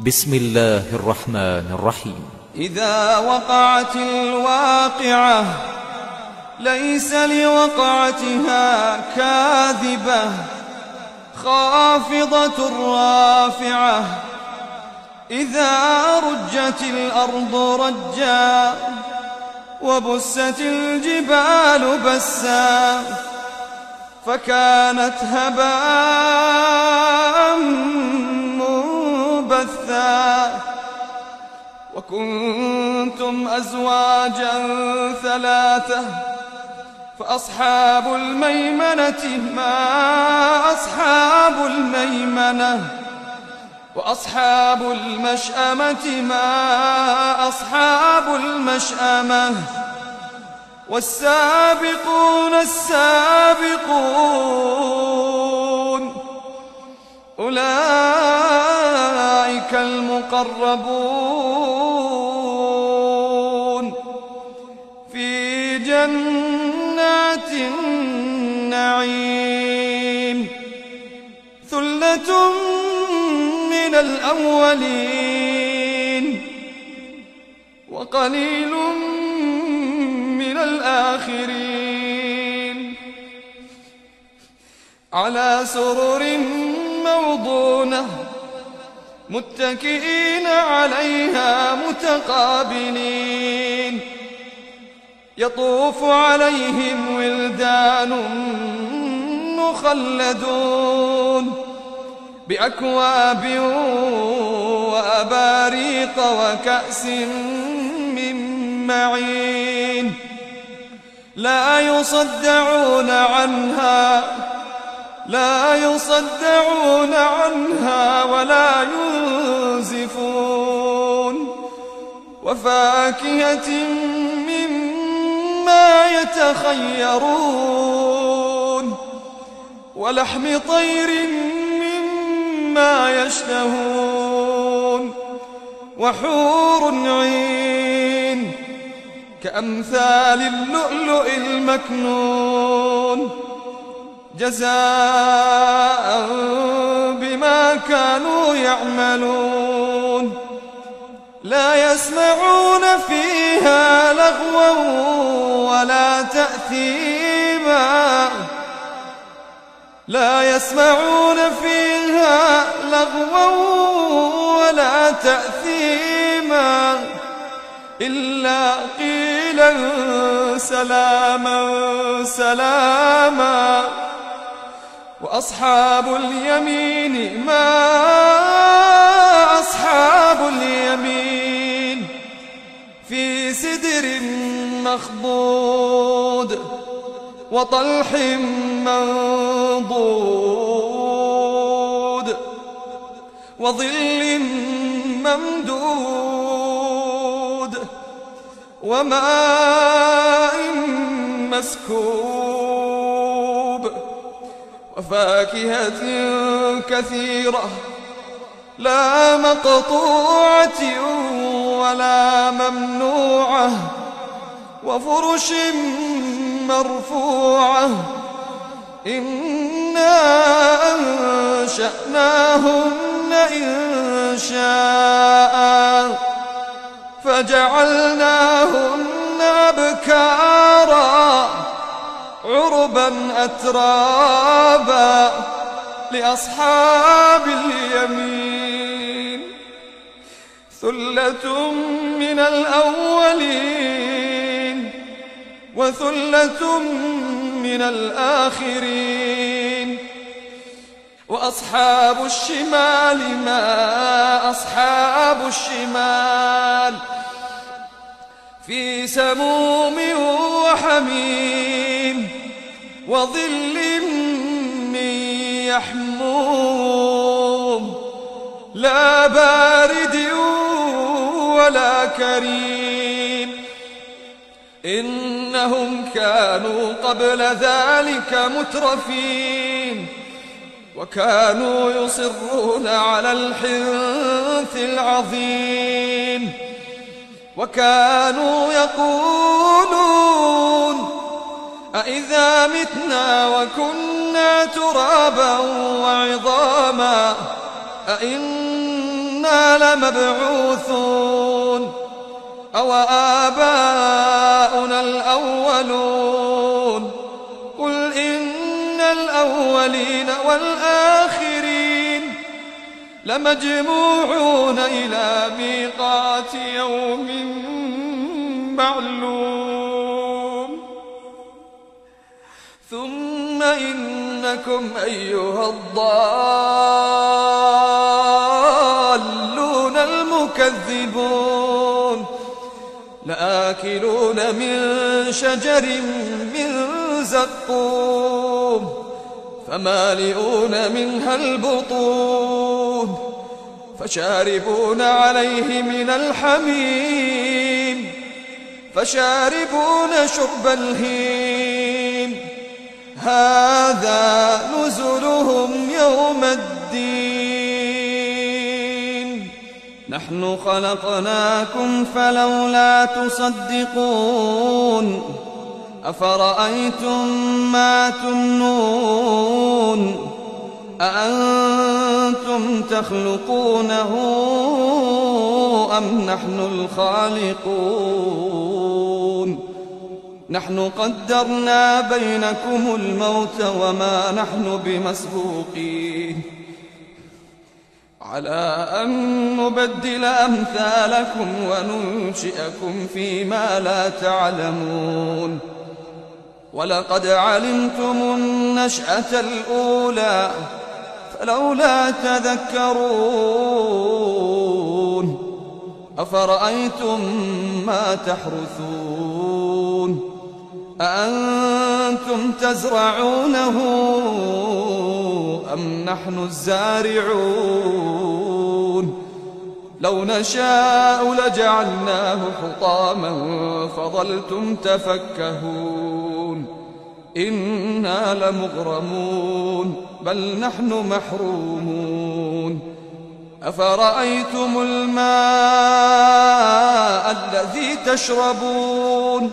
بسم الله الرحمن الرحيم. إذا وقعت الواقعة ليس لوقعتها كاذبة خافضة رافعة. إذا رجت الأرض رجا وبست الجبال بسا فكانت هباء منبثا وكنتم أزواجا ثلاثة فأصحاب الميمنة ما أصحاب الميمنة وأصحاب المشأمة ما أصحاب المشأمة والسابقون السابقون أولئك المقربون في جنات النعيم. ثلة من الأولين وقليل من الآخرين على سرر موضونة متكئين عليها متقابلين يطوف عليهم ولدان مخلدون بأكواب وأباريق وكأس من معين لا يصدعون عنها ولا ينزفون وفاكهة مما يتخيرون ولحم طير مما يشتهون وحور عين كأمثال اللؤلؤ المكنون جزاء بما كانوا يعملون. لا يسمعون فيها لغوا ولا تأثيما لا يسمعون فيها لغوا ولا تأثيما إلا قيلا سلاما سلاما. وأصحاب اليمين ما أصحاب اليمين في سدر مخضود وطلح منضود وظل ممدود وماء مسكوب وفاكهة كثيرة لا مقطوعة ولا ممنوعة وفرش مرفوعة إنا أنشأناهن إنشاء فجعلناهن أبكارا عربا أترابا لأصحاب اليمين. ثلة من الأولين وثلة من الآخرين. وأصحاب الشمال ما أصحاب الشمال في سموم وحميم وظل من يحموم لا بارد ولا كريم إنهم كانوا قبل ذلك مترفين وكانوا يصرون على الحنث العظيم وكانوا يقولون أإذا متنا وكنا ترابا وعظاما أإنا أئنا لمبعوثون أو آباؤنا الأولون قل إن الأولين والآخرين لمجموعون إلى ميقات يوم معلوم ثم إنكم أيها الضالون المكذبون لآكلون من شجر من زقوم فمالئون منها البطون فشاربون عليه من الحميم فشاربون شرب الهيم هذا نزلهم يوم الدين نحن خلقناكم فلولا تصدقون أفرأيتم ما تمنون أأنتم تخلقونه أم نحن الخالقون نحن قدرنا بينكم الموت وما نحن بمسبوقين على أن نبدل أمثالكم وننشئكم فيما لا تعلمون ولقد علمتم النشأة الأولى فلولا تذكرون أفرأيتم ما تحرثون أأنتم تزرعونه أم نحن الزارعون لو نشاء لجعلناه حطاما فظلتم تفكهون إنا لمغرمون بل نحن محرومون أفرأيتم الماء الذي تشربون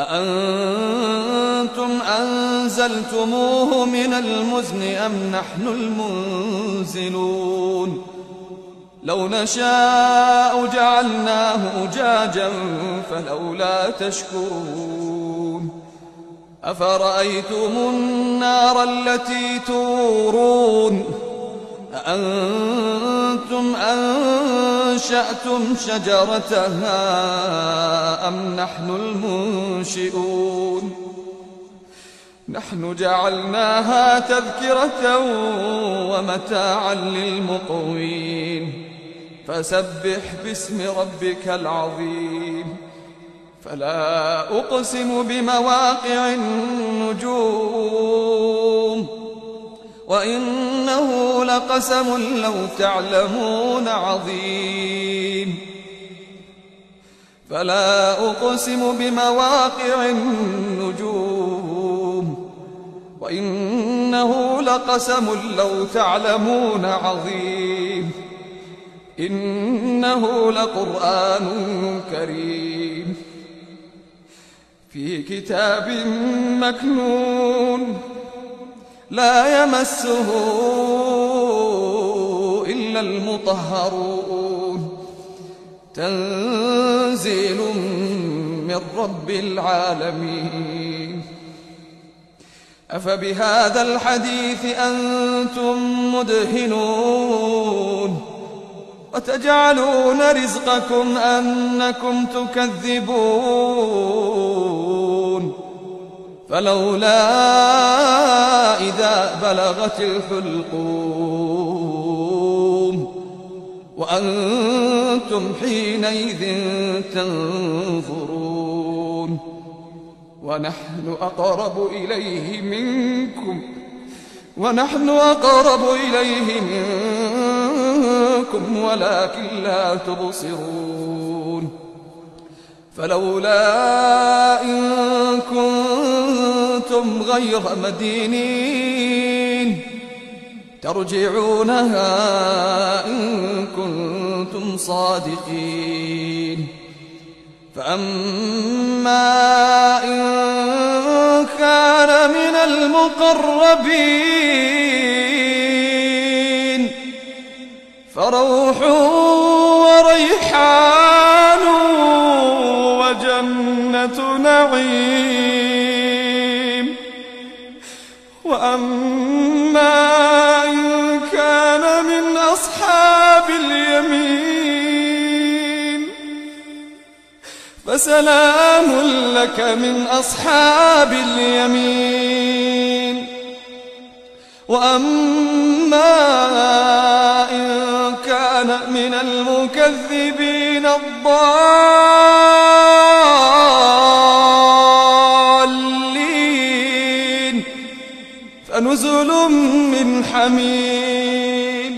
أأنتم أنزلتموه من المزن أم نحن المنزلون لو نشاء جعلناه أجاجا فلولا تشكرون أفرأيتم النار التي تورون أأنتم أنشأتم شجرتها أم نحن المنشئون نحن جعلناها تذكرة ومتاعا للمقوين فسبح باسم ربك العظيم فلا أقسم بمواقع النجوم وإنه لقسم لو تعلمون عظيم فلا أقسم بمواقع النجوم وإنه لقسم لو تعلمون عظيم إنه لقرآن كريم في كتاب مكنون لا يمسه إلا المطهرون تنزيل من رب العالمين أفبهذا الحديث أنتم مدهنون وتجعلون رزقكم أنكم تكذبون فلولا إذا بلغت الحلقوم وأنتم حينئذ تنظرون ونحن أقرب إليه منكم ولكن لا تبصرون فلولا إن كنتم غير مدينين ترجعونها إن كنتم صادقين فأما إن كان من المقربين وروح وريحان وجنة نعيم. وأما إن كان من أصحاب اليمين فسلام لك من أصحاب اليمين. وأما إن كان من المكذبين الضالين فنزل من حميم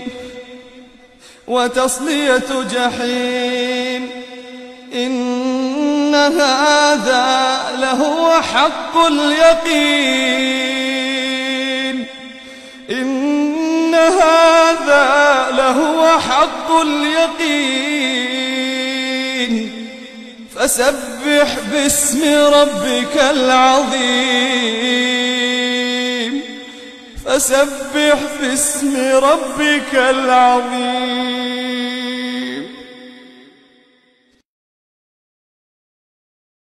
وتصلية جحيم. إن هذا لهو حق اليقين. إن هذا لهو حق اليقين. فسبح باسم ربك العظيم. فسبح باسم ربك العظيم.